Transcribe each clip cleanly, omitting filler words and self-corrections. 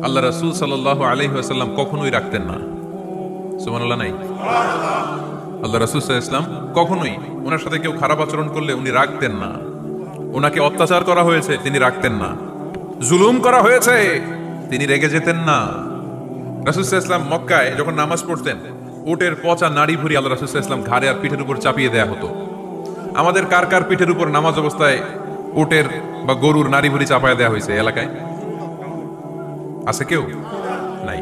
আল্লাহ রাসূল সাল্লাল্লাহু আলাইহি ওয়াসাল্লাম কখনোই রাখতেন না। সুবহানাল্লাহ নাই? আল্লাহ রাসূল সাল্লাল্লাহু আলাইহি ওয়াসাল্লাম কখনোই ওনার সাথে কেউ খারাপ আচরণ করলে উনি রাখতেন না। ওনাকে অত্যাচার করা হয়েছে, তিনি রাখতেন না। জুলুম করা হয়েছে, তিনি রেগে যেতেন না। রাসূল সাল্লাল্লাহু আলাইহি ওয়াসাল্লাম মক্কায় যখন নামাজ পড়তেন, উটের পচা নাড়ি ভুঁড়ি আল্লাহ রাসূল সাল্লাল্লাহু আলাইহি ওয়াসাল্লাম ঘাড়ে আর পিঠের উপর চাপিয়ে দেয়া হতো। আমাদের কার কার পিঠের উপর নামাজ অবস্থায় উটের বা গরুর নাড়ি ভুঁড়ি চাপায় দেয়া হয়েছে এলাকায়? আছে কেউ? নাই।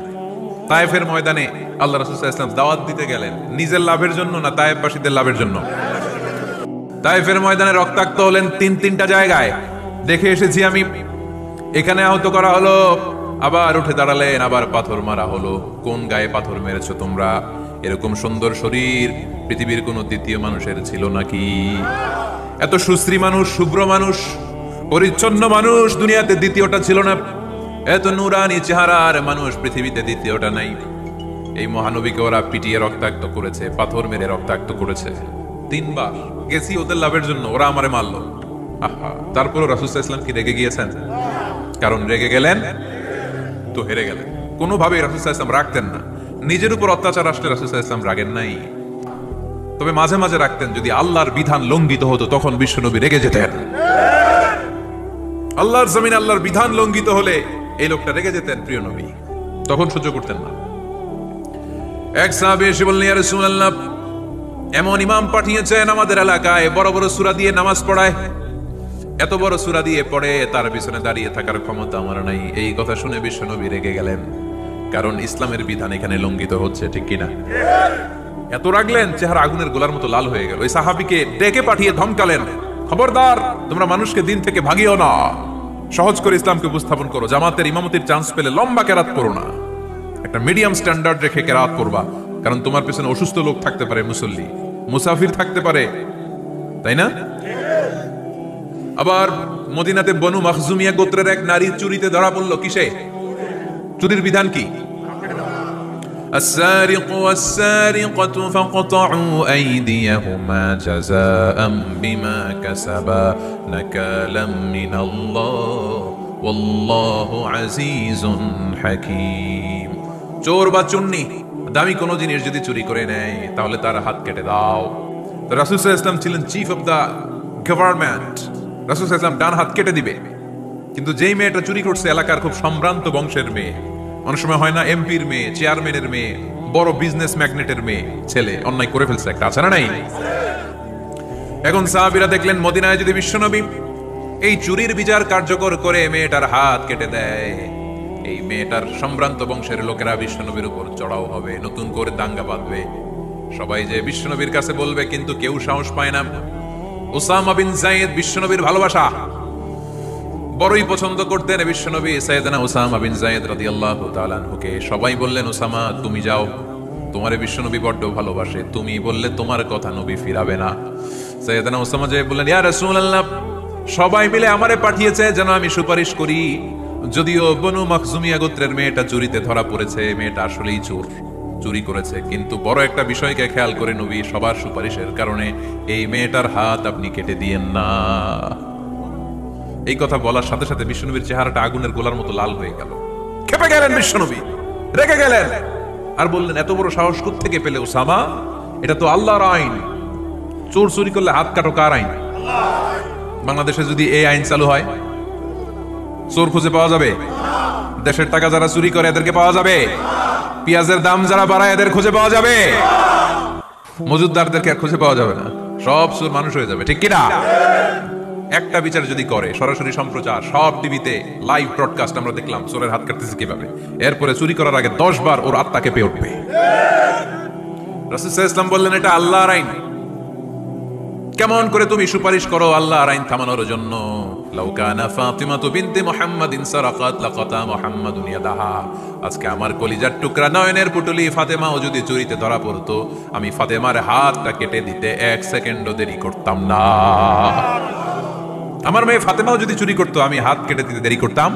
তায়েফের ময়দানে আল্লাহ রাসূল সাল্লাল্লাহু আলাইহি ওয়াসাল্লাম দাওয়াত দিতে গেলেন, নিজের লাভের জন্য না তায়েফবাসীদের লাভের জন্য? তায়েফের ময়দানে রক্তাক্ত হলেন তিনটা জায়গায়। দেখে এসেছি আমি, এখানে আহত করা হলো, আবার উঠে দাঁড়ালেন, আবার পাথর মারা হলো। কোন গায়ে পাথর মেরেছো তোমরা? এরকম সুন্দর শরীর পৃথিবীর কোন দ্বিতীয় মানুষের ছিল নাকি? এত সুশ্রী মানুষ, শুভ্র মানুষ, পরিচ্ছন্ন মানুষ দুনিয়াতে দ্বিতীয়টা ছিল না। এত নুরানি চেহারার মানুষ পৃথিবীতে দ্বিতীয়টা নাই। এই মহানবীকে ওরা পিটিয়ে রক্তাক্ত করেছে, পাথর মেরে রক্তাক্ত করেছে। 3 বার গেছি ওদের লাভের জন্য, ওরা আমারে মারলো। আহা, তারপরও রাসূল সাল্লাল্লাহু আলাইহি ওয়াসাল্লাম কি রেগে গিয়েছেন? কারণ রেগে গেলেন তো হেরে গেলেন। কোনোভাবেই রাসূল সাল্লাল্লাহু আলাইহি ওয়াসাল্লাম রাখতেন না। নিজের উপর অত্যাচার আসলে রাসূল সাল্লাল্লাহু আলাইহি ওয়াসাল্লাম রাগেন নাই। তবে মাঝে মাঝে রাখতেন, যদি আল্লাহর বিধান লঙ্ঘিত হতো তখন বিশ্বনবী রেগে যেতেন। আল্লাহর জমিনে আল্লাহর বিধান লঙ্ঘিত হলে এই লোকটা রেগে যেতেন, প্রিয় নবী, তখন সহ্য করতেন না। এক সাহাবী এসে বললেন, ইয়া রাসূলুল্লাহ, এমন ইমাম পাঠিয়েছেন আমাদের এলাকায়, বড় বড় সূরা দিয়ে নামাজ পড়ায়, এত বড় সূরা দিয়ে পড়ে, তার পিছনে দাঁড়িয়ে থাকার ক্ষমতা আমার নাই। এই কথা শুনে বিশ্বনবী রেগে গেলেন, কারণ ইসলামের বিধান এখানে লঙ্ঘিত হচ্ছে, ঠিক কিনা? এত রাগলেন, চেহারা আগুনের গোলার মতো লাল হয়ে গেল। ওই সাহাবীকে ডেকে পাঠিয়ে ধমকালেন, খবরদার, তোমরা মানুষকে দিন থেকে ভাগিও না, সহজ করে ইসলামকে উপস্থাপন করো। জামাতের ইমামতির চান্স পেলে লম্বা কেরাত করো না, একটা মিডিয়াম স্ট্যান্ডার্ড রেখে কেরাত করবা, কারণ তোমার পেছনে অসুস্থ লোক থাকতে পারে, মুসল্লি, মুসাফির থাকতে পারে, তাই না? আবার মদিনাতে বনু মাখজুমিয়া গোত্রের এক নারী চুরিতে ধরা পড়ল। কিসে? চুরির বিধান কি? السارق والسارقة فاقطعوا أيديهما جزاء بما كسبا نكالا من الله والله عزيز حكيم। চোর বা চুন্নি দামি কোনো জিনিস যদি চুরি করে নেয় তাহলে তার হাত কেটে দাও। তো রাসূল সাল্লাল্লাহু আলাইহি ওয়াসাল্লাম ছিলেন চিফ অফ দা গভর্নমেন্ট, রাসূল সাল্লাল্লাহু আলাইহি ওয়াসাল্লাম ডান হাত কেটে দিবে। কিন্তু যেই মেয়েটা চুরি করছে এলাকার খুব সম্ভ্রান্ত বংশের মেয়ে, অনেক সময় হয় না এমপির মেয়ে, চেয়ারম্যানের মেয়ে, বড় বিজনেস ম্যাগনেটের মেয়ে, ছেলে অন্যায় করে ফেলছে একটা, আছে না নাই? এখন সাহাবীরা দেখলেন মদিনায় যদি বিশ্বনবী এই চুরির বিচার কার্যকর করে মেয়েটার হাত কেটে দেয়, এই মেয়েটার সম্ভ্রান্ত বংশের লোকেরা বিশ্বনবীর উপর চড়াও হবে, নতুন করে দাঙ্গা বাঁধবে, সবাই যে বিশ্বনবীর কাছে বলবে, কিন্তু কেউ সাহস পায় না। উসামা বিন যায়েদ বিশ্বনবীর ভালোবাসা বড়ই পছন্দ করতেন বিশ্বনবী সাইয়েদনা উসামা বিন যায়েদ রাদিয়াল্লাহু তাআলা আনহুকে। সবাই বললেন, উসামা তুমি যাও, তোমারে বিশ্বনবী বড্ড ভালোবাসে, তুমি বললে তোমার কথা নবী ফিরাবে না। সাইয়েদনা উসামা যে বললেন, ইয়া রাসূলুল্লাহ, সবাই মিলে আমারে পাঠিয়েছে যেন আমি সুপারিশ করি। যদিও বনু মাখজুমিয়া গোত্রের মেয়েটা চুরিতে ধরা পড়েছে, মেয়েটা আসলেই চোর, চুরি করেছে, কিন্তু বড় একটা বিষয়কে খেয়াল করে নবী সবার সুপারিশের কারণে এই মেয়েটার হাত আপনি কেটে দিয়েন না। এই কথা বলার সাথে সাথে বিশ্বনবীর চেহারাটা আগুনের গোলার মতো লাল হয়ে গেল। ক্ষেপে গেলেন বিশ্বনবী, রেগে গেলেন, আর বললেন, এত বড় সাহস কোত্থেকে পেলে উসামা? এটা তো আল্লাহর আইন, চোর চুরি করলে হাত কাটো কার আইন? বাংলাদেশে যদি এই আইন চালু হয়, চোর খুঁজে পাওয়া যাবে? দেশের টাকা যারা চুরি করে এদেরকে পাওয়া যাবে? পেঁয়াজের দাম যারা বাড়ায় এদের খুঁজে পাওয়া যাবে? মজুদদারদেরকে আর খুঁজে পাওয়া যাবে না, সব চোর মানুষ হয়ে যাবে, ঠিক কিনা? একটা বিচার যদি করে, সরাসরি সম্প্রচার, সব টিভিতে লাইভ ব্রডকাস্ট, আমরা দেখলাম চোরের হাত কাটতেছে কিভাবে, এরপরে চুরি করার আগে 10 বার ওর আত্মা কেঁপে উঠবে। রাসূল সাল্লাল্লাহু আলাইহি ওয়াসাল্লাম বললেন, এটা আল্লাহর আইন, কেমন করে তুমি সুপারিশ করো আল্লাহর আইন থামানোর জন্য? লাউ কানা ফাতিমাতু বিনতে মুহাম্মাদিন সারাকাত লাকাতা মুহাম্মাদুন ইয়াদাহা। আজকে আমার কলিজার টুকরা নয়নের পুটুলি ফাতেমাও যদি চুরিতে ধরা পড়তো, আমি ফাতেমার হাতটা কেটে দিতে 1 সেকেন্ডও দেরি করতাম না। আমার মেয়ে ফাতেমাও যদি চুরি করতো, আমি হাত কেটে দিতে দেরি করতাম।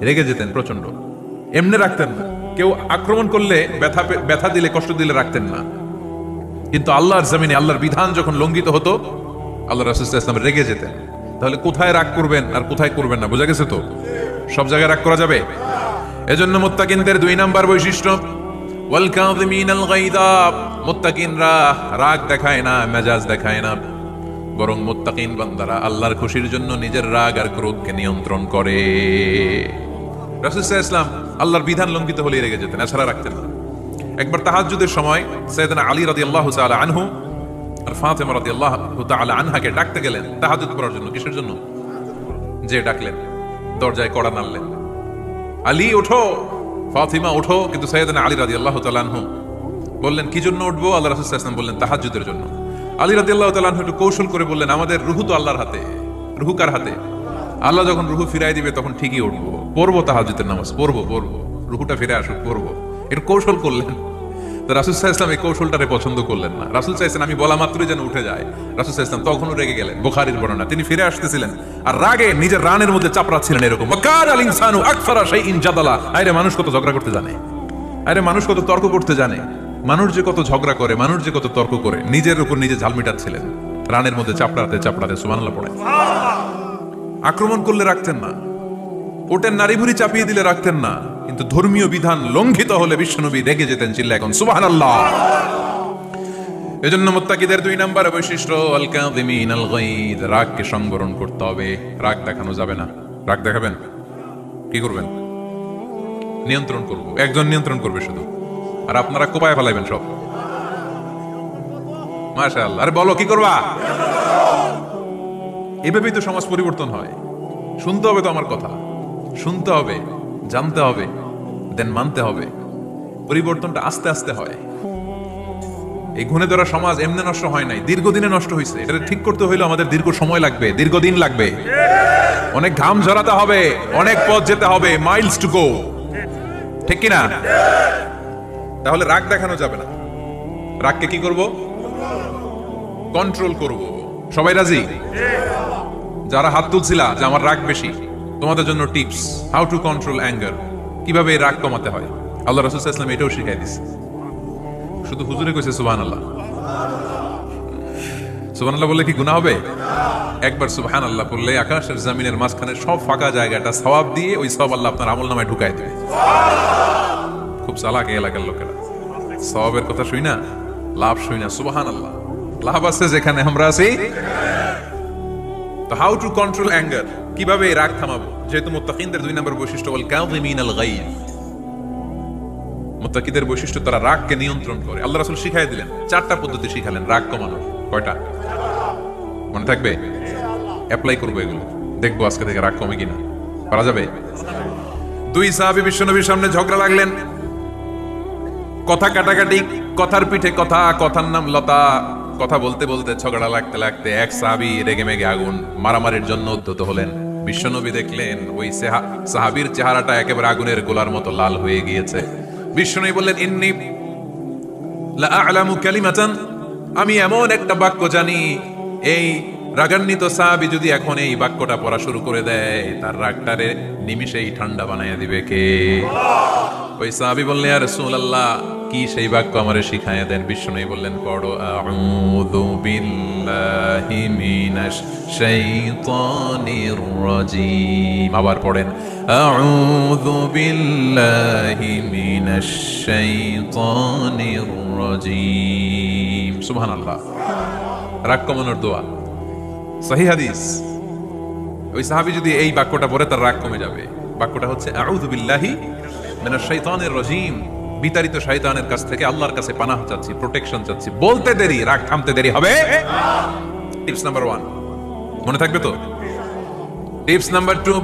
রেগে যেতেন প্রচন্ড, এমনি রাখতেন না। কেউ আক্রমণ করলে ব্যথা দিলে, কষ্ট দিলে রাখতেন না। কিন্তু আল্লাহর জমিনে আল্লাহর বিধান যখন লঙ্ঘিত হতো, আল্লাহ রাসূল সাল্লাল্লাহু আলাইহি ওয়াসাল্লাম রেগে যেতেন। তাহলে কোথায় রাগ করবেন আর কোথায় করবেন না বোঝা গেছে তো? সব জায়গায় রাগ করা যাবে? এজন্য মুত্তাকিনদের 2 নাম্বার বৈশিষ্ট্য ওয়াল কাযিমিনাল গায়যা, মুত্তাকিনরা রাগ দেখায় না, মেজাজ দেখায় না, বরং মুত্তাকিন বান্দারা আল্লাহর খুশির জন্য নিজের রাগ আর ক্রোধকে নিয়ন্ত্রণ করে। রাসূল সাল্লাল্লাহু আলাইহি ওয়াসাল্লাম আল্লাহর বিধান লঙ্ঘিত হলে রেগে যেতেন, এছাড়া রাখতেন না। একবার তাহাজ্জুদের সময় সাইয়েদনা আলী রাদিয়াল্লাহু তাআলা আনহু আর ফাতেমা রাদিয়াল্লাহু তাআলা আনহাকে ডাকতে গেলেন তাহাজ্জুদ পড়ার জন্য। কিসের জন্য? যে ডাকলেন, দরজায় কড়া নাড়লেন, আলী ওঠো, ফাতিমা ওঠো। কিন্তু সাইয়েদনা আলী রাদিয়াল্লাহু তাআলা আনহু বললেন কি জন্য উঠবো? আল্লাহ রাসূল সাল্লাল্লাহু আলাইহি ওয়াসাল্লাম বললেন তাহাজ্জুদের জন্য। আলী রাদিয়াল্লাহু তাআলা আনহু একটু কৌশল করে বললেন, আমাদের রুহু তো আল্লাহর হাতে। রুহু কার হাতে? আল্লাহ যখন রুহু ফিরাই দিবে তখন ঠিকই উঠবো, পড়বো তাহাজ্জুদের নামাজ, পড়বো, রুহুটা ফিরে আসুক, পড়বো। একটু কৌশল করলেন। তো রাসূল সাল্লাল্লাহু আলাইহি ওয়াসাল্লাম এই কৌশলটারে পছন্দ করলেন না। রাসূল সাল্লাল্লাহু আলাইহি ওয়াসাল্লাম আমি বলা মাত্রই যেন উঠে যায়, রাসূল সাল্লাল্লাহু আলাইহি ওয়াসাল্লাম তখনও রেগে গেলেন। বুখারীর বর্ণনা, তিনি ফিরে আসতেছিলেন আর রাগে নিজের রানের মধ্যে চাপড়াচ্ছিলেন এরকম, ওয়াকানাল ইনসানু আকসারা শাইইন জাদালা। আরে মানুষ কত ঝগড়া করতে জানে, আরে মানুষ কত তর্ক করতে জানে, মানুষ যে কত ঝগড়া করে, মানুষ যে কত তর্ক করে, নিজের উপর নিজে ঝাল মিটাচ্ছিলেন রানের মধ্যে চাপড়াতে চাপড়াতে। সুবহানাল্লাহ পড়ে। আক্রমণ করলে রাখতেন না, ওটের নারী ভুড়ি চাপিয়ে দিলে রাখতেন না, কিন্তু ধর্মীয় বিধান লঙ্ঘিত হলে বিশ্বনবী রেগে যেতেন, চিল্লা এখন সুবহানাল্লাহ। এজন্য মুত্তাকিদের 2 নাম্বার বৈশিষ্ট্য আল কাযিমিনাল গায়দ, রাগকে সংবরণ করতে হবে, রাগ দেখানো যাবে না। রাগ দেখাবেন, কি করবেন? নিয়ন্ত্রণ করব, একজন নিয়ন্ত্রণ করবে শুধু, আর আপনারা কোপায় ফেলাইবেন সব। মাশাআল্লাহ। আরে বলো কি করবা? এভাবেই তো সমাজ পরিবর্তন হয়। শুনতে হবে তো আমার কথা, শুনতে হবে, জানতে হবে, দেন মানতে হবে। পরিবর্তনটা আস্তে আস্তে হয়। এই ঘুণে ধরা সমাজ এমনি নষ্ট হয় নাই, দীর্ঘদিনে নষ্ট হয়েছে। এটা ঠিক করতে হইলে আমাদের দীর্ঘ সময় লাগবে, দীর্ঘদিন লাগবে, অনেক ঘাম ঝরাতে হবে, অনেক পথ যেতে হবে, মাইলস টু গো। ঠিক কিনা? তাহলে রাগ দেখানো যাবে না। রাগকে কি করব? কন্ট্রোল করব। সবাই রাজি? যারা হাত তুলছিলা যে আমার রাগ বেশি, তোমাদের জন্য tips, how to control anger, কিভাবে রাগ কমাতে হয়। আল্লাহ রাসূল সাল্লাল্লাহু আলাইহি ওয়াসাল্লাম এটাও শিখাই দিয়েছে। শুধু হুজুরে কইছে সুবহানাল্লাহ। সুবহানাল্লাহ বললে কি গুনাহ হবে? একবার সুবহানাল্লাহ বললে আকাশের জমিনের মাঝখানে সব ফাঁকা জায়গাটা সওয়াব দিয়ে ওই সওয়াব আল্লাহ আপনার আমলনামায় ঢুকায় দিবে। খুব চালাক এলাকার লোকেরা, সওয়াবের কথা শুই না, লাভ শুই না। সুবহানাল্লাহ, লাভ আছে যেখানে আমরা আছি। তো হাউ টু কন্ট্রোল অ্যাঙ্গার, কিভাবে রাগ থামাবো? যেহেতু মুত্তাকিনদের 2 নম্বর বৈশিষ্ট্য ওয়াল কাযিমিনাল গায়য, মুত্তাকিদের বৈশিষ্ট্য তারা রাগকে নিয়ন্ত্রণ করে। আল্লাহ রাসূল শিখাই দিলেন, 4টা পদ্ধতি শিখালেন রাগ কমানোর। কয়টা মনে থাকবে? অ্যাপ্লাই করবো এগুলো, দেখবো আজকে থেকে রাগ কমে কিনা, পারা যাবে। 2 সাহাবী বিশ্বনবীর সামনে ঝগড়া লাগলেন, কথা কাটাকাটি, কথার পিঠে কথা, কথার নাম লতা। কথা বলতে বলতে ঝগড়া লাগতে লাগতে এক সাহাবী রেগে মেগে আগুন, মারামারির জন্য উদ্যত হলেন। বিশ্বনবী দেখলেন ওই সাহাবীর চেহারাটা একেবারে আগুনের গোলার মতো লাল হয়ে গিয়েছে। বিশ্বনবী বললেন, ইন্নী লা আ'লামু কালিমাতান, আমি এমন একটা বাক্য জানি, এই রাগান্বিত সাহাবী যদি এখন এই বাক্যটা পড়া শুরু করে দেয়, তার রাগটারে নিমিষেই ঠান্ডা বানাইয়া দিবে কে? ওই সাহাবী বললেন, ইয়া রাসূলুল্লাহ, কি সেই বাক্য আমারে শিখাইয়া দেন। বিশ্বনবী বললেন, পড়ো, আউযু বিল্লাহি মিনাশ শাইতানির রাজীম। আবার পড়েন, আউযু বিল্লাহি মিনাশ শাইতানির রাজীম। সুবহানাল্লাহ। রাগ কমানোর দোয়া, সহিহ হাদিস। ওই সাহাবী যদি এই বাক্যটা পড়ে তার রাগ কমে যাবে। বাক্যটা হচ্ছে আউযু বিল্লাহি মিনাশ শাইতানির রাজীম, বিতাড়িত শয়তানের কাছ থেকে আল্লাহর কাছে পানাহ চাচ্ছি, প্রোটেকশন চাচ্ছি। বলতে দেরি, রাগ থামতে দেরি হবে। টিপস নাম্বার 1 মনে থাকবে তো? টিপস নাম্বার 2,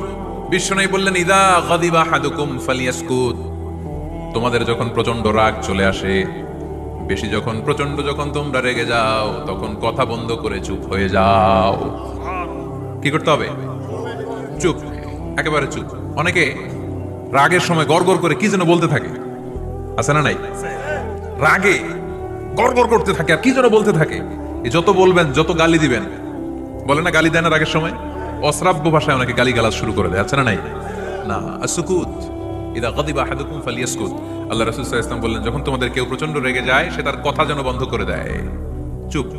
বিশ্বনবী বললেন, ইযা গাদিবা আহাদুকুম ফালিয়াসকুত, তোমাদের যখন প্রচন্ড রাগ চলে আসে, বেশি যখন প্রচন্ড যখন তোমরা রেগে যাও, তখন কথা বন্ধ করে চুপ হয়ে যাও। কি করতে হবে? চুপ, একেবারে চুপ। অনেকে রাগের সময় গড়গড় করে কি যেন বলতে থাকে, আছে না নাই? রাগে গড়গড় করতে থাকে আর কি যেন বলতে থাকে। এই যত বলবেন, যত গালি দিবেন, বলে না গালি দেয় না রাগের সময়, অশ্রাব্য ভাষায় অনেকে গালি গালাজ শুরু করে দেয়, আছে না নাই? না, আসুকুত, ইদা গাদিবা আহাদুকুম ফালিয়াসকুত। আল্লাহ রাসূল সাল্লাল্লাহু আলাইহি ওয়াসাল্লাম বললেন, যখন তোমাদের কেউ প্রচন্ড রেগে যায়, সে তার কথা যেন বন্ধ করে দেয়। চুপ,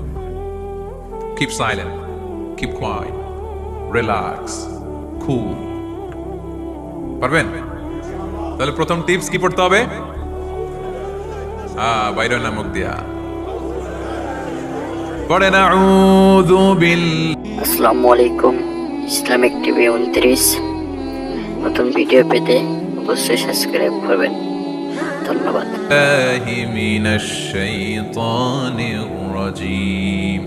keep silent, keep quiet, relax, cool. পারবেন? তাহলে প্রথম টিপস কি পড়তে হবে? বাইরে নামক দিয়া পড়ে না। আসসালামু আলাইকুম। ইসলামিক টিভি 29 নতুন ভিডিও পেতে অবশ্যই সাবস্ক্রাইব করবেন। ধন্যবাদ।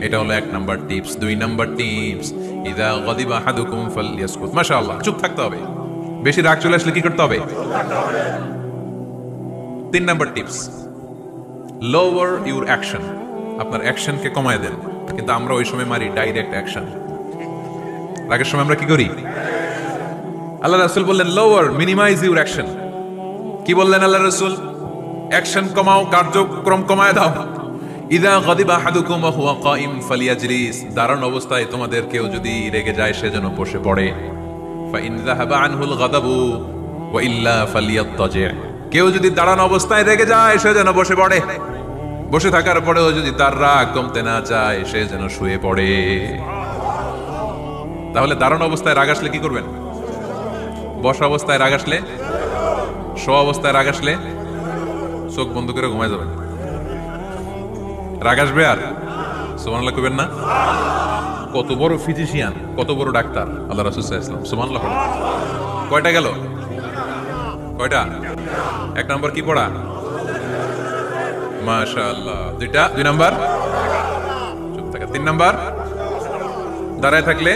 এটা হলো 1 নাম্বার টিপস। 2 নাম্বার টিপস, ইযা গাদিবা আহাদুকুম ফালইয়াসকুত। মাশাআল্লাহ, চুপ থাকতে হবে। বেশি রাগ চলে আসলে কি করতে হবে? 3 number tips, lower your action. আপনার অ্যাকশনকে কমায় দেন। কিন্তু আমরা ওই সময় মারি ডাইরেক্ট অ্যাকশন। রাগের সময় আমরা কি করি? আল্লাহ রাসূল বললেন লোয়ার, মিনিমাইজ ইউর অ্যাকশন। কি বললেন আল্লাহ রাসূল? অ্যাকশন কমাও, কার্যক্রম কমায় দাও। ইযা গাদিবা আহাদুকুম ওয়া হুয়া কাইম ফালিয়াজলিস। দাঁড়ানো অবস্থায় তোমাদের কেউ যদি রেগে যায় সে যেন বসে পড়ে। ফাইন যাহাবা আনহুল গাদাবু ওয়া ইল্লা ফালিয়াত্তাজি। কেউ যদি দাঁড়ানো অবস্থায় রেগে যায় সে যেন বসে পড়ে। বসে থাকার পরেও যদি তার রাগ কমতে না চায় সে যেন শুয়ে পড়ে। তাহলে দাঁড়ানো অবস্থায় রাগ আসলে কি করবেন? বসা অবস্থায় রাগ আসলে, শোয়া অবস্থায় রাগ আসলে চোখ বন্ধ করে ঘুমায় যাবেন। রাগ আসবে আর সুবহানাল্লাহ কইবেন না? কত বড় ফিজিশিয়ান, কত বড় ডাক্তার আল্লাহ রাসূল সাল্লাল্লাহু আলাইহি ওয়াসাল্লাম। সুবহানাল্লাহ। কয়টা গেল? কয়টা? 1 নাম্বার কি পড়া? মাশাআল্লাহ। 2 নাম্বার চুপ থাকা। 3 নাম্বার দাঁড়ায় থাকলে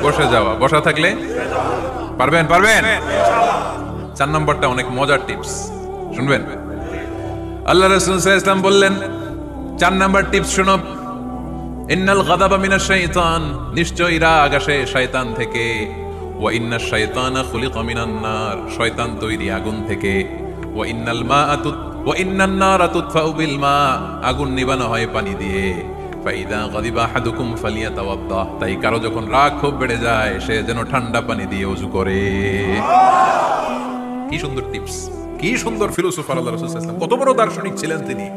বসে যাওয়া, বসা থাকলে পারবেন? 4 নাম্বারটা অনেক মজার টিপস, শুনবেন? আল্লাহ রাসূল সাল্লাল্লাহু আলাইহি ওয়াসাল্লাম বললেন 4 নাম্বার টিপস শুনো। ইন্নাল গাদাবা মিনাশ শাইতান। নিশ্চয়ই রাগ আসে শয়তান থেকে। ওয়া ইন্নাশ শাইতানা খুলিকা মিনান নার। শয়তান তৈরি আগুন থেকে। ওয়া ইন্নান নারা তুতফাউ বিল মা। আগুন নিবানো হয় পানি দিয়ে। ফাইদা গাদিবা আহাদুকুম ফালিয়াতাওয়াদ্দা। তাই কারো যখন রাগ খুব বেড়ে যায় সে যেন ঠান্ডা পানি দিয়ে ওযু করে। কি সুন্দর টিপস, কি সুন্দর ফিলোসফার আল্লাহ রাসূল সাল্লাল্লাহু আলাইহি ওয়াসাল্লাম। কত বড় দার্শনিক ছিলেন তিনি।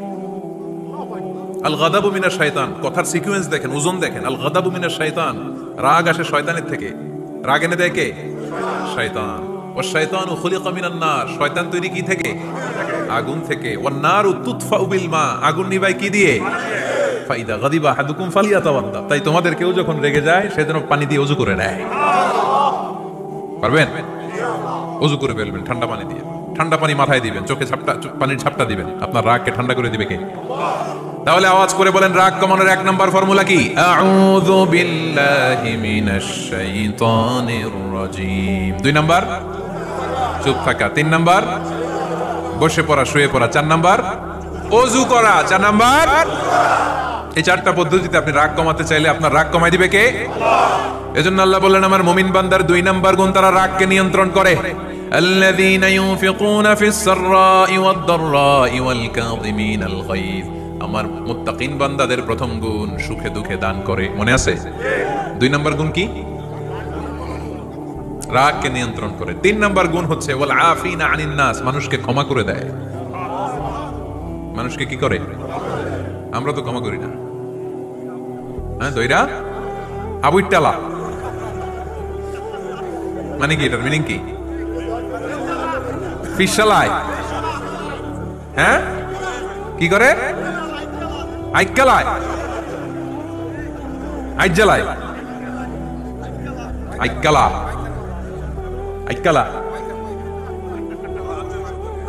আল গাদাবু মিনাশ শাইতান, কথার সিকোয়েন্স দেখেন, ওজন দেখেন। আল গাদাবু মিনাশ শাইতান, রাগ আসে শয়তানের থেকে। রাগ এনে দেয় কে? শয়তান। ওয়া শাইতানু খুলিকা মিনান নার। শয়তান তৈরি কি থেকে? আগুন থেকে। ওয়ান নারু তুতফাউ বিল মা। আগুন নিভায় কি দিয়ে? ফাইদা গাদিবা আহাদুকুম ফালিয়াতাওয়াদ্দা। তাই তোমাদের কেউ যখন রেগে যায় সে যেন পানি দিয়ে ওযু করে নেয়। পারবেন? ওযু করে ফেলবেন ঠান্ডা পানি দিয়ে। ঠান্ডা পানি মাথায় দিবেন, চোখে পানির ঝাপটা দিবেন। আপনার রাগকে ঠান্ডা করে দিবে কে? তাহলে আওয়াজ করে বলেন রাগ কমানোর 1 নাম্বার ফর্মুলা কি? আউযু বিল্লাহি মিনাশ শাইতানির রাজীম। 2 নাম্বার চুপ থাকা। 3 নাম্বার বসে পড়া, শুয়ে পড়া। 4 নাম্বার ওযু করা। 4 নাম্বার। এই 4টা পদ্ধতিতে আপনি রাগ কমাতে চাইলে আপনার রাগ কমাই দিবে কে? এজন্য আল্লাহ বললেন আমার মুমিন বান্দার 2 নাম্বার গুণ, তারা রাগকে নিয়ন্ত্রণ করে। আল্লাযীনা ইউনফিকুনা ফিস সাররাই ওয়াদ দাররাই ওয়াল কাযিমিনাল গায়য। আমার মুত্তাকিন বান্দাদের প্রথম গুণ সুখে দুঃখে দান করে। মনে আছে? 2 নাম্বার গুণ কি? রাগকে নিয়ন্ত্রণ করে। 3 নাম্বার গুণ হচ্ছে ওয়াল আফিনা আনিন নাস। মানুষকে ক্ষমা করে দেয়। মানুষকে কি করে? আমরা তো ক্ষমা করি না। হ্যাঁ, দইরা আবুইটালা মানে কি? এটার মিনিং কি? ফিশালায়। হ্যাঁ, কি করে? আইকালায়, আইজালায়, আইকালা, আইকালা।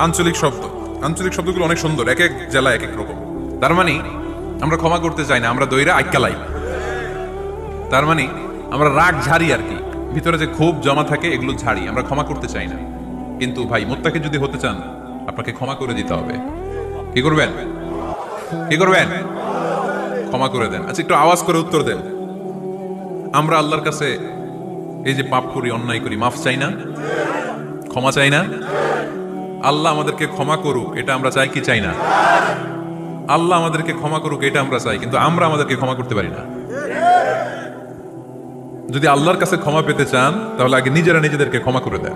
আঞ্চলিক শব্দ। আঞ্চলিক শব্দগুলো অনেক সুন্দর, এক এক জেলায় এক এক রকম। তার মানে আমরা ক্ষমা করতে চাই না, আমরা দইরা আইকালাই। তার মানে আমরা রাগ ঝাড়ি আর কি, ভিতরে যে ক্ষোভ জমা থাকে এগুলো ঝাড়ি, আমরা ক্ষমা করতে চাই না। কিন্তু ভাই মুত্তাকি যদি হতে চান আপনাকে ক্ষমা করে দিতে হবে। কি করবেন? কি করবেন? ক্ষমা করে দেন। আচ্ছা, একটু আওয়াজ করে উত্তর দেন। আমরা আল্লাহর কাছে এই যে পাপ করি, অন্যায় করি, মাফ চাই না? ক্ষমা চাই না? আল্লাহ আমাদেরকে ক্ষমা করুক এটা আমরা চাই কি চাই না? আল্লাহ আমাদেরকে ক্ষমা করুক এটা আমরা চাই, কিন্তু আমরা আমাদেরকে ক্ষমা করতে পারি না। যদি আল্লাহর কাছে ক্ষমা পেতে চান তাহলে আগে নিজেরা নিজেদেরকে ক্ষমা করে দেন।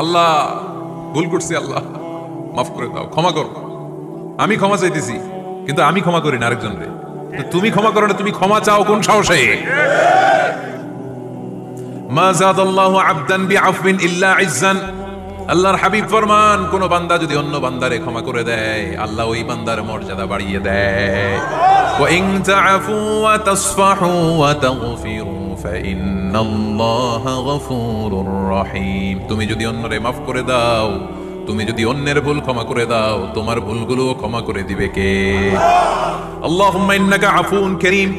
আল্লাহ ভুল করছি, আল্লাহ মাফ করে দাও, ক্ষমা করো। আমি ক্ষমা চাইতেছি কিন্তু আমি ক্ষমা করি না আরেকজনকে। তুমি ক্ষমা করো না, তুমি ক্ষমা চাও কোন সাহসে? মা যাদাল্লাহু আবদান বিআফবিন ইল্লা ইজ্জান। আল্লাহর হাবিব ফরমান, কোন বান্দা যদি অন্য বান্দারে ক্ষমা করে দেয়, আল্লাহ ওই বান্দার মর্যাদা বাড়িয়ে দেয়। ওয়া ইন তা'ফু ওয়া তাসফাহু ওয়া তাগফিরু ফাইন্নাল্লাহা গফুরুর রহিম। তুমি যদি অন্যরে মাফ করে দাও, তুমি যদি অন্যের ভুল ক্ষমা করে দাও, তোমার ভুলগুলো ক্ষমা করে দিবে কে? আল্লাহুম্মা ইন্নাকা আফুউন কারীম।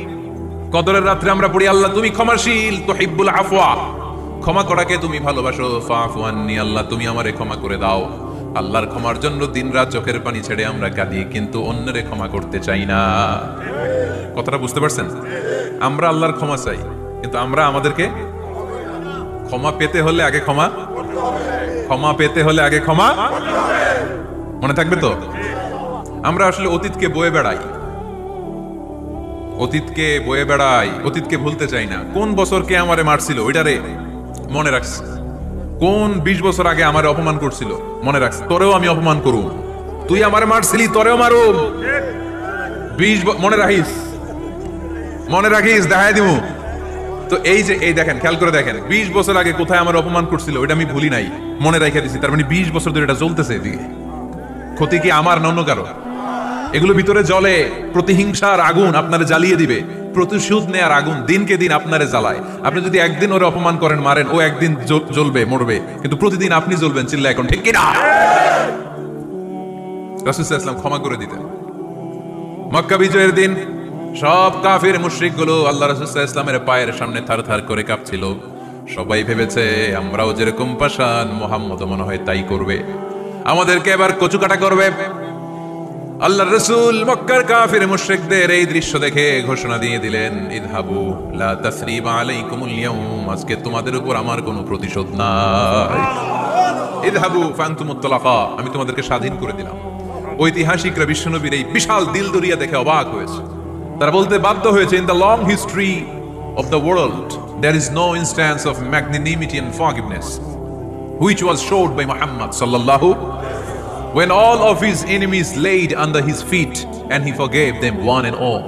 কদরের রাত্রে আমরা পড়ি, আল্লাহ তুমি ক্ষমাশীল, তুহিব্বুল আফওয়া, ক্ষমা করাকে তুমি ভালোবাসো, ফাফু আন্নি, আল্লাহ তুমি আমারে ক্ষমা করে দাও। আল্লাহর ক্ষমার জন্য দিনরাত চোখের পানি ছেড়ে আমরা কাঁদি, কিন্তু অন্যরে ক্ষমা করতে চাই না। কথাটা বুঝতে পারছেন? আমরা আল্লাহর ক্ষমা চাই, কিন্তু আমরা আমাদেরকে ক্ষমা পেতে হলে আগে ক্ষমা পেতে হলে আগে ক্ষমা, মনে থাকবে তো? আমরা আসলে অতীতকে বয়ে বেড়াই, অতীতকে ভুলতে চাই না। কোন বছর কে আমারে মারছিল ওইটারে মনে রাখছি, কোন 20 বছর আগে আমারে অপমান করছিল মনে রাখছি, তোরেও আমি অপমান করুম, তুই আমারে মারছিলি তোরেও মারুম, 20 মনে রাখিস, দেখাই দিমু। তো এই দেখেন, খেয়াল করে দেখেন, 20 বছর আগে কোথায় আমার অপমান করছিল ওইটা আমি ভুলি নাই, মনে রাখা দিছি। তার মানে 20 বছর ধরে এটা চলতেছে। এদিকে ক্ষতি কি আমার না অন্য কারো? এগুলো ভিতরে জ্বলে, প্রতিহিংসার আগুন আপনারে জ্বালিয়ে দিবে, প্রতিশোধ নেয়ার আগুন দিনকে দিন আপনারে জ্বালায়। আপনি যদি একদিন ওরে অপমান করেন, মারেন, ও একদিন জ্বলবে, মরবে, কিন্তু প্রতিদিন আপনি জ্বলবেন। চিল্লা এখন, ঠিক কিনা? রাসূল সাল্লাল্লাহু আলাইহি ওয়াসাল্লাম ক্ষমা করে দিতেন। মক্কা বিজয়ের দিন সব কাফির মুশরিক গুলো আল্লাহ রাসূল সাল্লাল্লাহু আলাইহি ওয়াসাল্লামের পায়ের সামনে থারথার করে কাঁপছিল। সবাই ভেবেছে আমরাও যেরকম পাষাণ, মুহাম্মদও মনে হয় তাই করবে, আমাদেরকে এবার কচুকাটা করবে। আল্লাহর রাসূল মক্কার কাফির মুশরিকদের এই দৃশ্য দেখে ঘোষণা দিয়ে দিলেন, ইযহাবু লা তাসরিবা আলাইকুমুল ইয়াউম, আজকে তোমাদের উপর আমার কোনো প্রতিশোধ নাই। ইযহাবু ফানতুমুত তালাকা, আমি তোমাদেরকে স্বাধীন করে দিলাম। ঐতিহাসিকরা বিশ্বনবীর এই বিশাল দিলদরিয়া দেখে অবাক হয়েছে। তারা বলতে বাধ্য হয়েছে, in the long history of the world there is no instance of magnanimity and forgiveness which was showed by Muhammad sallallahu, when all of his enemies laid under his feet and he forgave them one and all.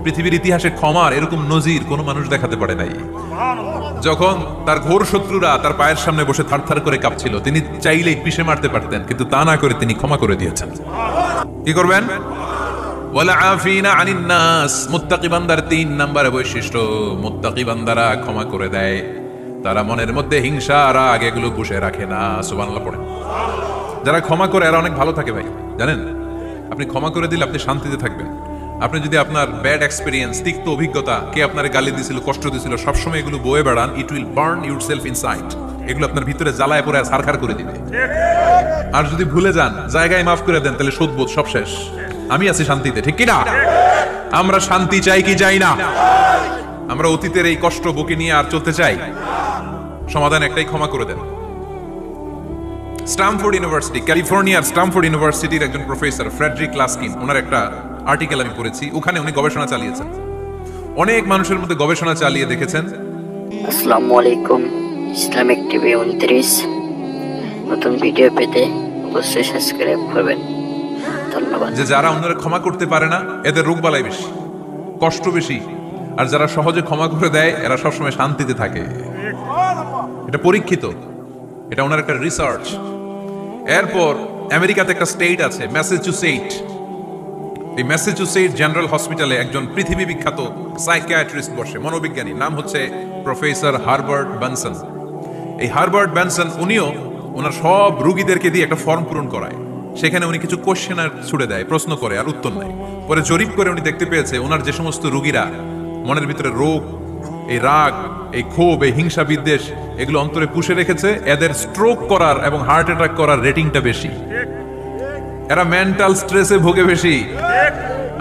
পৃথিবীর ইতিহাসে ক্ষমার এরকম নজির কোন মানুষ দেখাতে পারে নাই। যখন তার ঘোর শত্রুরা তার পায়ের সামনে বসে থারথার করে কাঁপছিল, তিনি চাইলেই পিষে মারতে পারতেন, কিন্তু তা না করে তিনি ক্ষমা করে দিয়েছেন। কি করবেন? ওয়ালা আফিনা আনিন নাস, মুত্তাকি বান্দার 3 নম্বর বৈশিষ্ট্য, মুত্তাকি বান্দারা ক্ষমা করে দেয়। তারা মনের মধ্যে হিংসা, রাগ এগুলো পুষে রাখে না। সুবহানাল্লাহ পড়েন। যারা ক্ষমা করে এরা অনেক ভালো থাকে ভাই, জানেন? আপনি ক্ষমা করে দিলে আপনি শান্তিতে থাকবেন। আপনি যদি আপনার ব্যাড এক্সপেরিয়েন্স, তিক্ত অভিজ্ঞতা, কে আপনার গালি দিছিল, কষ্ট দিছিল, সবসময় এগুলো বয়ে বেড়ান, it will burn yourself inside. এগুলো আপনার ভিতরে জ্বালায় পড়ে ছারখার করে দিবে। আর যদি ভুলে যান, জায়গায় মাফ করে দেন, তাহলে শোধবোধ সব শেষ। আমি আছি শান্তিতে, ঠিক কিনা? আমরা শান্তি চাই কি চাই না? আমরা অতীতের এই কষ্ট বুকে নিয়ে আর চলতে চাই? সমাধান একটাই, ক্ষমা করে দেন। স্ট্যামফোর্ড ইউনিভার্সিটি, ক্যালিফোর্নিয়ার স্ট্যামফোর্ড ইউনিভার্সিটির একজন প্রফেসর ফ্রেডরিক লাস্কিন, ওনার একটা আর্টিকেল আমি পড়েছি। ওখানে উনি গবেষণা চালিয়েছেন, অনেক মানুষের মধ্যে গবেষণা চালিয়ে দেখেছেন। আসসালামু আলাইকুম, ইসলামিক টিভি 29 নতুন ভিডিও পেতে অবশ্যই সাবস্ক্রাইব করবেন। ধন্যবাদ। যে যারা অন্যরা ক্ষমা করতে পারে না, এদের রোগবালাই বেশি, কষ্ট বেশি, আর যারা সহজে ক্ষমা করে দেয় এরা সবসময় শান্তিতে থাকে। এটা পরীক্ষিত, এটা ওনার একটা রিসার্চ। এরপর আমেরিকাতে একটা স্টেট আছে ম্যাসাচুসেট। এই ম্যাসাচুসেট জেনারেল হসপিটালে একজন পৃথিবী বিখ্যাত সাইকিয়াট্রিস্ট বসে, মনোবিজ্ঞানী, নাম হচ্ছে প্রফেসর হারবার্ট বেনসন। এই হারবার্ট বেনসন উনিও ওনার সব রোগীদেরকে দিয়ে একটা ফর্ম পূরণ করায়। সেখানে উনি কিছু কোশ্চেনার ছুড়ে দেয়, প্রশ্ন করে, আর উত্তর নেয়। পরে জরিপ করে উনি দেখতে পেয়েছে ওনার যে সমস্ত রোগীরা মনের ভিতরে রোগ, এই রাগ, এই ক্ষোভ, এই হিংসা বিদ্বেষ এগুলো অন্তরে পুষে রেখেছে, এদের স্ট্রোক করার এবং হার্ট অ্যাটাক করার রেটিংটা বেশি। এরা মেন্টাল স্ট্রেসে ভোগে বেশি।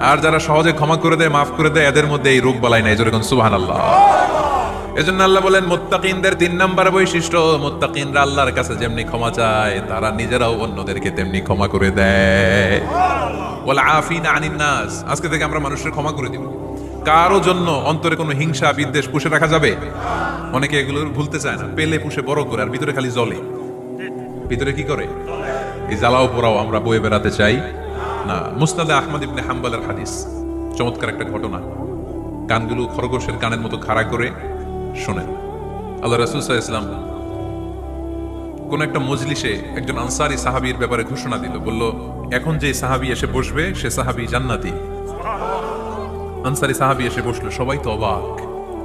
আর যারা সহজে ক্ষমা করে দেয়, মাফ করে দেয়, এদের মধ্যে এই রোগ বালাই নাই। যেরকম সুবহানাল্লাহ। এজন্য আল্লাহ বলেন মুত্তাকিনদের 3 নম্বর বৈশিষ্ট্য, মুত্তাকিনরা আল্লাহর কাছে যেমনি ক্ষমা চায়, তারা নিজেরাও অন্যদেরকে তেমনি ক্ষমা করে দেয়। ওয়াল আফিনা আনিন নাস, আজকে থেকে আমরা মানুষের ক্ষমা করে দিব। কারো জন্য অন্তরে কোনো হিংসা বিদ্বেষ পুষে রাখা যাবে? অনেকে এগুলো ভুলতে চায় না, পেলে পুষে বড় করে, আর ভিতরে খালি জ্বলে। ভিতরে কি করে? এই জ্বালাও পোড়াও আমরা বয়ে বেড়াতে চাই না। মুসনাদে আহমদ ইবনে হাম্বলের হাদিস, চমৎকার একটা ঘটনা। কানগুলো খরগোশের কানের মতো খাড়া করে শোনেন। আল্লাহ রাসূল সাল্লাল্লাহু আলাইহি ওয়াসাল্লাম কোন একটা মজলিসে একজন আনসারী সাহাবীর ব্যাপারে ঘোষণা দিল, বলল এখন যে সাহাবী এসে বসবে সে সাহাবী জান্নাতি। আনসারী সাহাবী এসে বসলো, সবাই তো অবাক,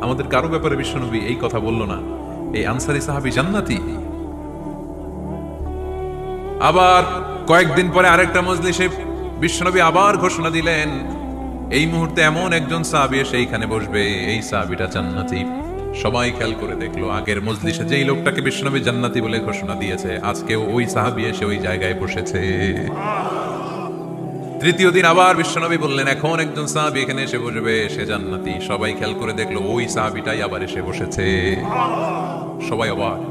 আমাদের কারো ব্যাপারে বিশ্বনবী এই কথা বলল না, এই আনসারী সাহাবী জান্নাতি। আবার কয়েকদিন পরে আরেকটা মজলিসে বিশ্বনবী আবার ঘোষণা দিলেন, এই মুহূর্তে এমন একজন সাহাবী এসে এইখানে বসবে, এই সাহাবীটা জান্নাতি। সবাই খেয়াল করে দেখলো, আগের মজলিসে যেই লোকটাকে বিশ্বনবী জান্নাতি বলে ঘোষণা দিয়েছে, আজকেও ওই সাহাবী এসে ওই জায়গায় বসেছে। তৃতীয় দিন আবার বিশ্বনবী বললেন, এখন একজন সাহাবী এখানে এসে বসবে, সে জান্নাতি। সবাই খেয়াল করে দেখলো, ওই সাহাবীটাই আবার এসে বসেছে। সবাই অবাক,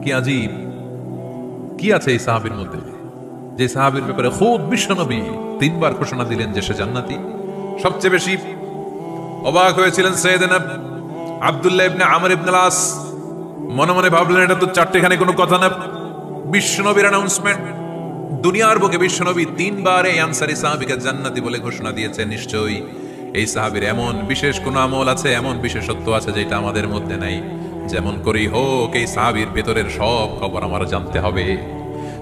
কি আজীব, কি আছে এই সাহাবীর মধ্যে, যে সাহাবীর ব্যাপারে খুদ বিশ্বনবী তিনবার ঘোষণা দিলেন যে সে জান্নাতি। সবচেয়ে বেশি অবাক হয়েছিলেন সাইয়েদনা আব্দুল্লাহ ইবনে আমর ইবনে আস। মনে মনে ভাবলেন, এটা তো চারটেখানে কোনো কথা না, বিশ্বনবীর অ্যানাউন্সমেন্ট। দুনিয়ার বুকে বিশ্বনবী তিনবার এই আনসারী সাহাবীকে জান্নাতি বলে ঘোষণা দিয়েছে, নিশ্চয়ই এই সাহাবীর এমন বিশেষ কোনো আমল আছে, এমন বিশেষত্ব আছে যেটা আমাদের মধ্যে নাই। যেমন করেই হোক এই সাহাবীর ভেতরের সব খবর আমার জানতে হবে।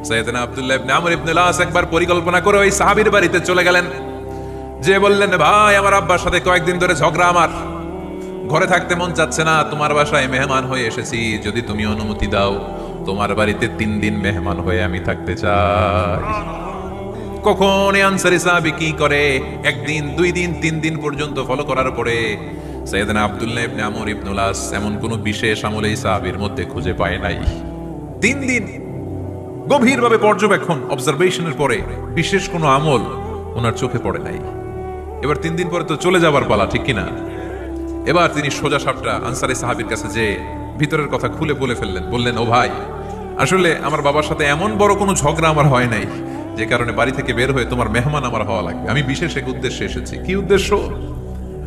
সাইয়েদনা আব্দুল্লাহ ইবনে আমর ইবনে আস একবার পরিকল্পনা করে ওই সাহাবীর বাড়িতে চলে গেলেন, যে বললেন, ভাই আমার আব্বার সাথে কয়েকদিন ধরে ঝগড়া, আমার ঘরে থাকতে মন চাচ্ছে না, তোমার বাসায় মেহমান হয়ে এসেছি, যদি তুমি অনুমতি দাও তোমার বাড়িতে 3 দিন মেহমান হয়ে আমি থাকতে চাই। কখন এই আনসারী সাহাবী কি করে, একদিন, 2 দিন, 3 দিন পর্যন্ত ফলো করার পরে সাইয়েদনা আব্দুল্লাহ ইবনে আমর ইবনে আস এমন কোন বিশেষ আমল এই সাহাবীর মধ্যে খুঁজে পায় নাই। 3 দিন গভীরভাবে পর্যবেক্ষণ, অবজারভেশনের পরে বিশেষ কোনো আমল ওনার চোখে পড়ে নাই। এবার 3 দিন পরে তো চলে যাবার পালা, ঠিক কিনা? এবার তিনি সোজা সাপটা আনসারী সাহাবীর কাছে যে ভিতরের কথা খুলে বলে ফেললেন, বললেন, ও ভাই, আসলে আমার বাবার সাথে এমন বড় কোনো ঝগড়া আমার হয় নাই যে কারণে বাড়ি থেকে বের হয়ে তোমার মেহমান আমার হওয়া লাগবে, আমি বিশেষ এক উদ্দেশ্যে এসেছি। কি উদ্দেশ্য?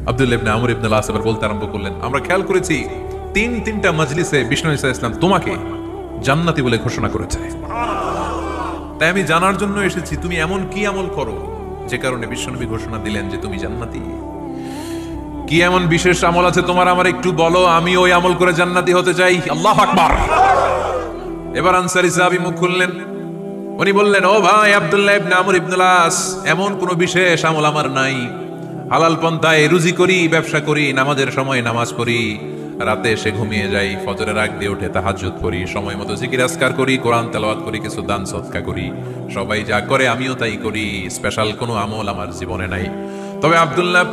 আব্দুল্লাহ ইবনে আমর ইবনে আস এবার বলতে আরম্ভ করলেন, আমরা খেয়াল করেছি 3টা মজলিসে বিষ্ণু ঈসা ইসলাম তোমাকে জান্নাতি বলে ঘোষণা করেছে, তাই আমি জানার জন্য এসেছি তুমি এমন কি আমল করো যে কারণে বিশ্বনবী ঘোষণা দিলেন যে তুমি জান্নাতি। কি এমন বিশেষ আমল আছে তোমার, আমার একটু বলো, আমি ওই আমল করে জান্নাতি হতে চাই। আল্লাহু আকবার। এবার আনসারী সাহাবী মুখ খুললেন, উনি বললেন, ও ভাই আব্দুল্লাহ ইবনে আমর ইবনে আস, এমন কোনো বিশেষ আমল আমার নাই, হালাল পন্থায় রুজি করি, ব্যবসা করি, নামাজের সময় নামাজ পড়ি, রাতে এসে ঘুমিয়ে যাই, ফজরের আগ দিয়ে উঠে তাহাজ্জুদ করি, সময় মতো জিকির আজকার করি, কোরআন তেলাওয়াত করি, কিছু দান সদকা করি, সবাই যা করে আমিও তাই করি, স্পেশাল কোনো আমল আমার জীবনে নাই। তবে আব্দুল্লাহ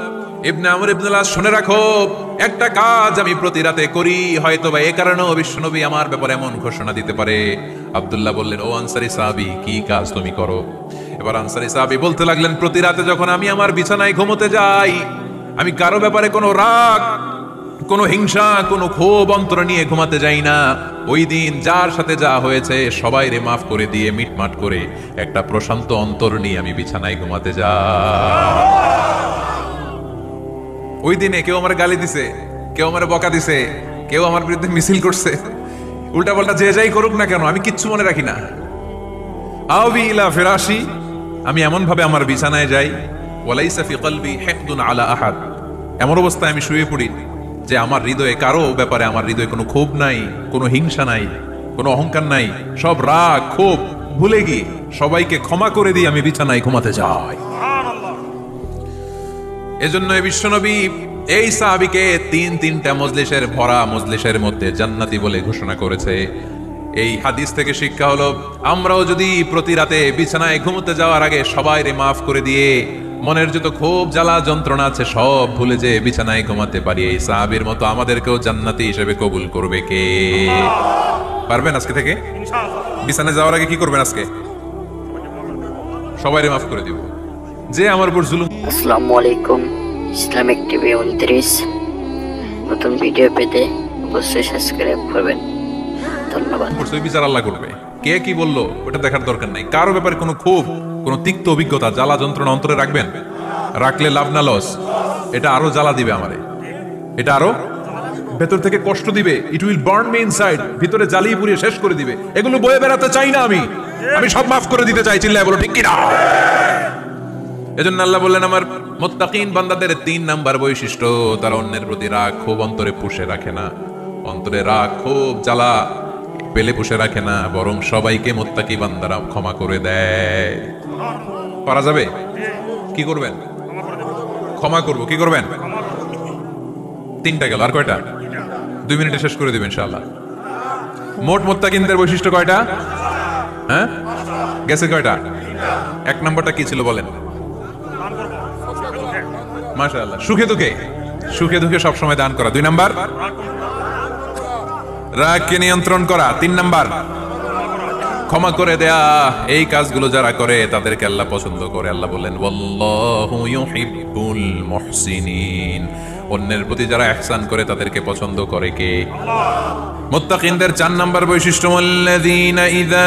ইবনে আমর ইবনে আস, শুনে রাখো, একটা কাজ আমি প্রতি রাতে করি, হয়তো বা এই কারণেও বিশ্বনবী আমার ব্যাপারে এমন ঘোষণা দিতে পারে। আব্দুল্লাহ বললেন, ও আনসারী সাহাবী, কি কাজ তুমি করো? এবার আনসারী সাহাবী বলতে লাগলেন, প্রতি রাতে যখন আমি আমার বিছানায় ঘুমোতে যাই, আমি কারো ব্যাপারে কোনো রাগ, কোনো হিংসা, কোনো ক্ষোভ অন্তরে নিয়ে ঘুমাতে যাই না। ওই দিন যার সাথে যা হয়েছে সবাই রে মাফ করে দিয়ে মিটমাট করে একটা প্রশান্ত অন্তর নিয়ে আমি বিছানায় ঘুমাতে যাই। ওই দিনে কেউ আমার গালি দিছে, কেউ আমার বকা দিছে, কেউ আমার বিরুদ্ধে মিছিল করছে, উল্টা পাল্টা যে যাই করুক না কেন, আমি কিচ্ছু মনে রাখি না। আওবি ইলা ফিরাশি, আমি এমন ভাবে আমার বিছানায় যাই, ওয়ালাইসা ফি কলবি হিকদুন আলা আহাদ, এমন অবস্থায় আমি শুয়ে পড়ি যে আমার হৃদয়ে কারো ব্যাপারে, আমার হৃদয়ে কোনো ক্ষোভ নাই, কোনো হিংসা নাই, কোনো অহংকার নাই, সব রাগ ক্ষোভ ভুলে গিয়ে সবাইকে ক্ষমা করে দিয়ে আমি বিছানায় ঘুমাতে যাই। এজন্য বিশ্বনবী এই সাহাবীকে 3টা মজলিসের ভরা মজলিসের মধ্যে জান্নাতি বলে ঘোষণা করেছে। এই হাদিস থেকে শিক্ষা হলো, আমরাও যদি প্রতি রাতে বিছানায় ঘুমোতে যাওয়ার আগে সবাই রে মাফ করে দিয়ে মনের যত ক্ষোভ জ্বালা যন্ত্রণা আছে সব ভুলে যে বিছানায় ঘুমাতে পারি, এই সাহাবীর মতো আমাদেরকেও জান্নাতি হিসেবে কবুল করবে কে? পারবেন আজকে থেকে? বিছানায় যাওয়ার আগে কি করবেন? আজকে সবাই রে মাফ করে দিব যে আমার উপর জুলুম। আসসালামু আলাইকুম, ইসলামিক টিভি 29 নতুন ভিডিও পেতে অবশ্যই সাবস্ক্রাইব করবেন। ধন্যবাদ। ওই বিচার আল্লাহ করবে, কে কি বললো ওটা দেখার দরকার নাই। কারো ব্যাপারে কোনো ক্ষোভ, কোনো তিক্ত অভিজ্ঞতা, জ্বালা যন্ত্রণা অন্তরে রাখবেন? রাখলে লাভ না লস? এটা আরো জ্বালা দিবে আমারে, এটা আরো ভেতর থেকে কষ্ট দিবে। It will burn me inside, ভিতরে জ্বালিয়ে পুড়িয়ে শেষ করে দিবে। এগুলো বয়ে বেড়াতে চাই না আমি, আমি সব মাফ করে দিতে চাই। চিল্লায় বলো ঠিক কিনা? এজন্য আল্লাহ বললেন, আমার মুত্তাকিন বান্দাদের 3 নাম্বার বৈশিষ্ট্য, তারা অন্যের প্রতি রাগ ক্ষোভ অন্তরে পুষে রাখে না। অন্তরে রাগ ক্ষোভ জ্বালা পেলে পুষে রাখে না, বরং সবাইকে মুত্তাকি বান্দারা ক্ষমা করে দেয়। পারা যাবে? কি করবেন? ক্ষমা করব। কি করবেন? তিনটা গেল, আর কয়টা? 2 মিনিটে শেষ করে দিবেন ইনশাআল্লাহ। মোট মুত্তাকিনদের বৈশিষ্ট্য কয়টা? হ্যাঁ, গেছে কয়টা? 1 নম্বরটা কি ছিল বলেন? মাশাআল্লাহ, সুখে দুঃখে, সুখে দুঃখে সবসময় দান করা। 2 নাম্বার, রাগকে নিয়ন্ত্রণ করা। 3 নাম্বার, ক্ষমা করে দেয়া। এই কাজগুলো যারা করে তাদেরকে আল্লাহ পছন্দ করে। আল্লাহ বললেন ওয়াল্লাহু ইউহিব্বুল মুহসিনিন। অন্যের প্রতি যারা ইহসান করে তাদেরকে পছন্দ করে কে? মুত্তাকিনদের 4 নাম্বার বৈশিষ্ট্য, আল্লাযীনা ইযা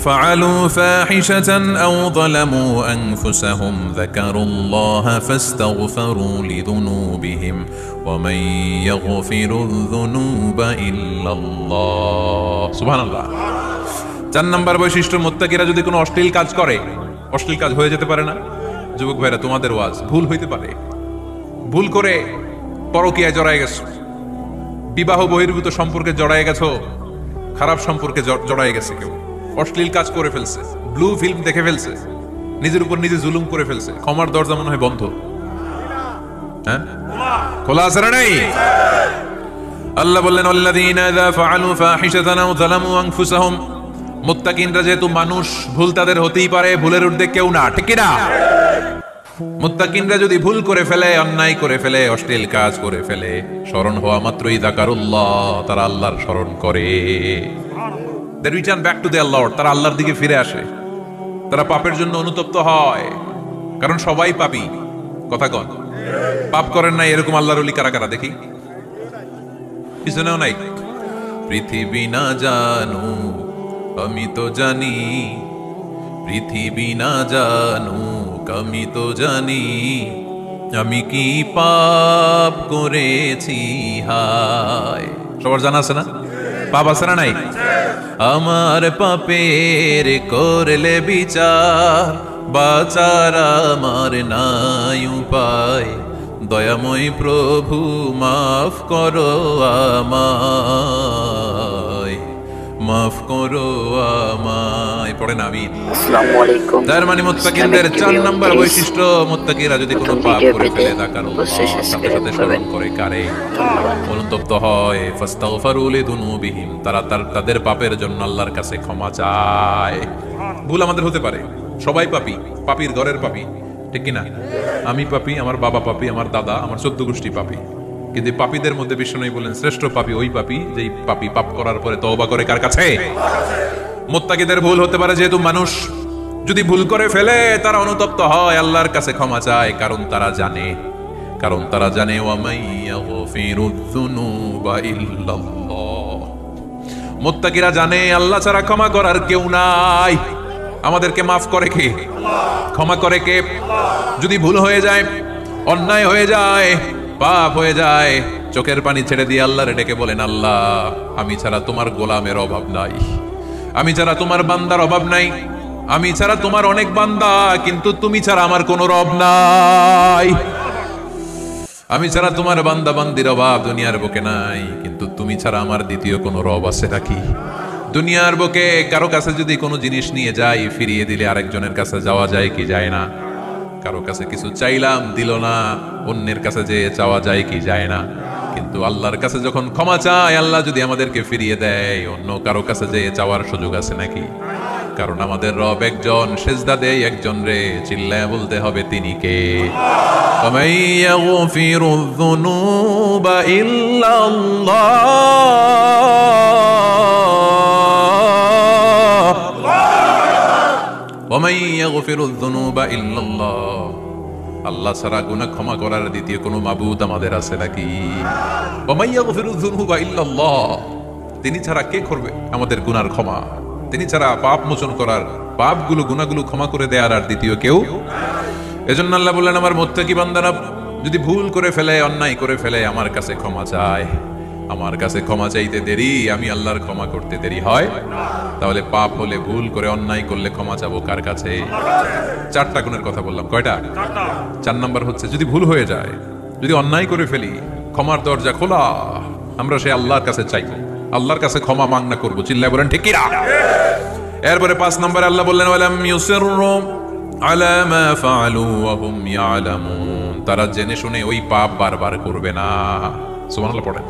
فعلوا فاحشة أو ظلموا أنفسهم ذكروا الله فاستغفروا لذنوبهم ومن يغفر الذنوب إلا الله سبحان الله। 4 নাম্বার বৈশিষ্ট্য, মুত্তাকিরা যদি কোনো অশ্লীল কাজ করে, অশ্লীল কাজ হয়ে যেতে পারে না? যুবক ভাইরা, তোমাদের ওয়াজ, ভুল হইতে পারে। ভুল করে পরকীয়ায় জড়ায় গেছো, বিবাহ বহির্ভূত সম্পর্কে জড়ায় গেছো, খারাপ সম্পর্কে জড়ায় গেছে, কেউ অশ্লীল কাজ করে ফেলছে, ব্লু ফিল্ম দেখে ফেলছে, নিজের উপর নিজে জুলুম করে ফেলছে, ক্ষমার দরজা মনে হয় বন্ধ। হ্যাঁ, খোলা আছে না নাই? আল্লাহ বললেন আল্লাযীনা ইযা ফাআলু ফাহিশাতান আও যালামু আনফুসাহুম। মুত্তাকিনরা যেহেতু মানুষ, ভুল তাদের হতেই পারে, ভুলের ঊর্ধ্বে কেউ না, ঠিক কি না? মুত্তাকিনরা যদি ভুল করে ফেলে, অন্যায় করে ফেলে, অশ্লীল কাজ করে ফেলে, স্মরণ হওয়া মাত্রই যাকারুল্লাহ, তারা আল্লাহর স্মরণ করে। They return back to their Lord, তারা আল্লাহর দিকে ফিরে আসে। তারা পাপের জন্য অনুতপ্ত হয়, কারণ সবাই পাপী। কথা কন, পাপ করেন নাই এরকম আল্লাহর ওলি কারা কারা দেখি? পিছনেও নাই। পৃথিবী না জানু আমি তো জানি, পৃথিবী না জানু আমি তো জানি, আমি কি পাপ করেছি হায়। সবার জানা আছে না? পাপ আছে না নাই? আমার পাপের করলে বিচার, বাঁচার আমার নাই উপায়, দয়াময় প্রভু মাফ করো আমায়, মাফ করো আমায়। পড়েন আমিন। আসসালামু আলাইকুম। তার মানে মুত্তাকিনদের 4 নাম্বার বৈশিষ্ট্য, মুত্তাকিরা যদি কোনো পাপ করে ফেলে যাকারুল্লাহ, সাথে সাথে স্মরণ করে কারে? অনুতপ্ত হয়। ফাস্তাগফারু লিযুনুবিহিম, তারা তাদের পাপের জন্য আল্লাহর কাছে ক্ষমা চায়। ভুল আমাদের হতে পারে, সবাই পাপী, পাপীর ঘরের পাপী, ঠিক কি না? আমি পাপী, আমার বাবা পাপী, আমার দাদা, আমার 14 গোষ্ঠী পাপী। কিন্তু পাপীদের মধ্যে বিষ্ণু বলেন শ্রেষ্ঠ পাপী ওই পাপী যেই পাপী পাপ করার পরে তওবা করে কার কাছে? মুত্তাকিদের ভুল হতে পারে, যেহেতু মানুষ, যদি ভুল করে ফেলে তারা অনুতপ্ত হয়, আল্লাহর কাছে ক্ষমা চায়, কারণ তারা জানে, ওয়ামাইয়াগফিরুয-যুনুবা ইল্লাল্লাহ। মুত্তাকিরা জানে আল্লাহ ছাড়া ক্ষমা করার কেউ নাই। আমাদেরকে মাফ করে কে? ক্ষমা করে কে? যদি ভুল হয়ে যায়, অন্যায় হয়ে যায়, পাপ হয়ে যায়, চোখের পানি ছেড়ে দিয়ে আল্লাহরে ডেকে বলেন, আল্লাহ আমি ছাড়া তোমার গোলামের অভাব নাই, আমি ছাড়া তোমার বান্দার অভাব নাই, আমি ছাড়া তোমার অনেক বান্দা, কিন্তু তুমি ছাড়া আমার কোনো রব নাই। আমি ছাড়া তোমার বান্দা বান্দির অভাব দুনিয়ার বুকে নাই, কিন্তু তুমি ছাড়া আমার দ্বিতীয় কোনো রব আছে নাকি? দুনিয়ার বুকে কারো কাছে যদি কোনো জিনিস নিয়ে যাই, ফিরিয়ে দিলে আরেকজনের কাছে যাওয়া যায় কি যায় না? কারো কাছে কিছু চাইলাম, দিল না, অন্যের কাছে যে চাওয়া যায় কি যায় না? কিন্তু আল্লাহর কাছে যখন ক্ষমা চাই, আল্লাহ যদি আমাদেরকে ফিরিয়ে দেয়, অন্য কারো কাছে যে চাওয়ার সুযোগ আছে নাকি? কারণ আমাদের রব একজন, সেজদা দেয় একজন রে, চিল্লায় বলতে হবে তিনি কে? ওয়ামাইয়াগফিরুয-যুনুবা ইল্লাল্লাহ। আল্লাহ ছাড়া গুনাহ ক্ষমা করার দ্বিতীয় কোনো মাবুদ আমাদের আছে নাকি? ওয়ামাইয়াগফিরুয-যুনুবা ইল্লাল্লাহ, তিনি ছাড়া কে করবে আমাদের গুনার ক্ষমা? তিনি ছাড়া পাপ মোচন করার, পাপগুলো গুনাহগুলো ক্ষমা করে দেয়ার আর দ্বিতীয় কেউ? এজন্য আল্লাহ বললেন, আমার মুত্তাকি বান্দারা যদি ভুল করে ফেলে, অন্যায় করে ফেলে, আমার কাছে ক্ষমা চায়। আমার কাছে ক্ষমা চাইতে দেরি, আমি আল্লাহর ক্ষমা করতে দেরি হয়? তাহলে পাপ হলে, ভুল করে অন্যায় করলে ক্ষমা চাবো কার কাছে? 4টা গুণের কথা বললাম, কয়টা? 4 নাম্বার হচ্ছে, যদি ভুল হয়ে যায়, যদি অন্যায় করে ফেলি, ক্ষমার দরজা খোলা, আমরা সে আল্লাহর কাছে চাইবো। আল্লাহর কাছে ক্ষমা মাংনা করবো, চিল্লায় বলেন ঠিক কিনা? এরপরে 5 নম্বরে আল্লাহ বললেন ওয়ালাম ইউসিররু আলা মা ফাআলু ওয়া হুম ইয়ালামুন, তারা জেনে শুনে ওই পাপ বারবার করবে না। সুবহানাল্লাহ পড়েন।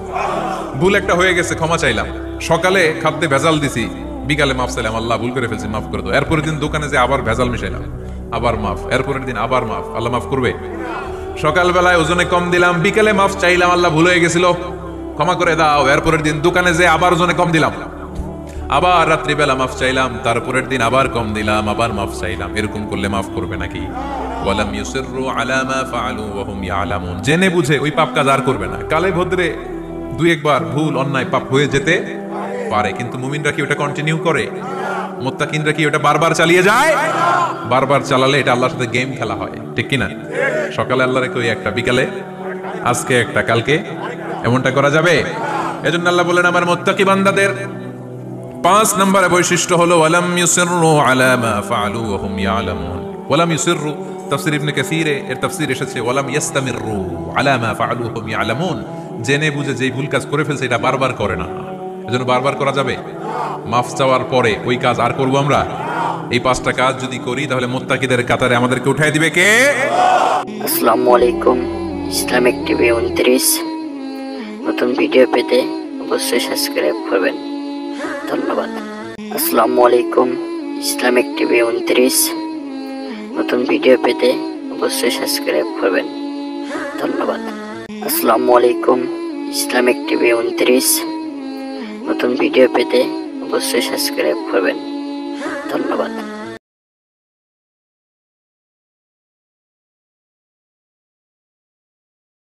ভুল একটা হয়ে গেছে, ক্ষমা চাইলাম। সকালে খাদ্যে ভেজাল দিছি, বিকালে মাফ চাইলাম, আল্লাহ ভুল করে ফেলছি, মাফ করে দাও। এরপরের দিন দোকানে যে আবার ভেজাল মিশাইলাম, আবার মাফ। এরপরের দিন আবার মাফ, আল্লাহ মাফ করবে? সকালবেলায় ওজনে কম দিলাম, বিকালে মাফ চাইলাম, আল্লাহ ভুল হয়ে গেছিল, ক্ষমা করে দাও। এরপরের দিন দোকানে যে আবার ওজনে কম দিলাম, আবার রাত্রিবেলা মাফ চাইলাম, তারপরের দিন আবার কম দিলাম, আবার মাফ চাইলাম। এরকম করলে মাফ করবে নাকি? ওয়ালাম ইউসিররু আলা মা ফাআলু ওয়া হুম ইয়ালামুন, জেনে বুঝে ওই পাপ কাজ আর করবে না। কালে ভদ্রে দুই একবার ভুল অন্যায় পাপ হয়ে যেতে পারে, কিন্তু মুমিনরা কি ওটা কন্টিনিউ করে? মুত্তাকিনরা কি ওটা বারবার চালিয়ে যায়? বারবার চালালে এটা আল্লাহর সাথে গেম খেলা হয়, ঠিক কি না? সকালে আল্লাহ রেখে ওই একটা, বিকালে আজকে একটা, কালকে এমনটা করা যাবে? এজন্য আল্লাহ বলেন আমার মুত্তাকি বান্দাদের 5 নম্বরের বৈশিষ্ট্য হলো ওয়ালাম ইউসিররু আলা মা ফাআলু ওয়া হুম ইয়ালামুন। ওয়ালাম ইউসিররু, তাফসীর ইবনে কাসীরে এর তাফসীর এসেছে ওয়ালাম ইস্তামিররু আলা মা ফাআলু ওয়া হুম ইয়ালামুন, জেনে বুঝে যেই ভুল কাজ করে ফেলছে এটা বারবার করে না। এজন্য বারবার করা যাবে? মাফ চাওয়ার পরে ওই কাজ আর করব আমরা? এই 5টা কাজ যদি করি তাহলে মুত্তাকিদের কাতারে আমাদেরকে উঠায় দিবে কে? আসসালামু আলাইকুম, ইসলামিক টিভি 29 নতুন ভিডিও পেতে অবশ্যই সাবস্ক্রাইব করবেন, ধন্যবাদ। আসসালামু আলাইকুম, ইসলামিক টিভি 29 নতুন ভিডিও পেতে অবশ্যই সাবস্ক্রাইব করবেন, ধন্যবাদ। আসসালামু আলাইকুম, ইসলামিক টিভি 29 নতুন ভিডিও পেতে অবশ্যই সাবস্ক্রাইব করবেন, ধন্যবাদ।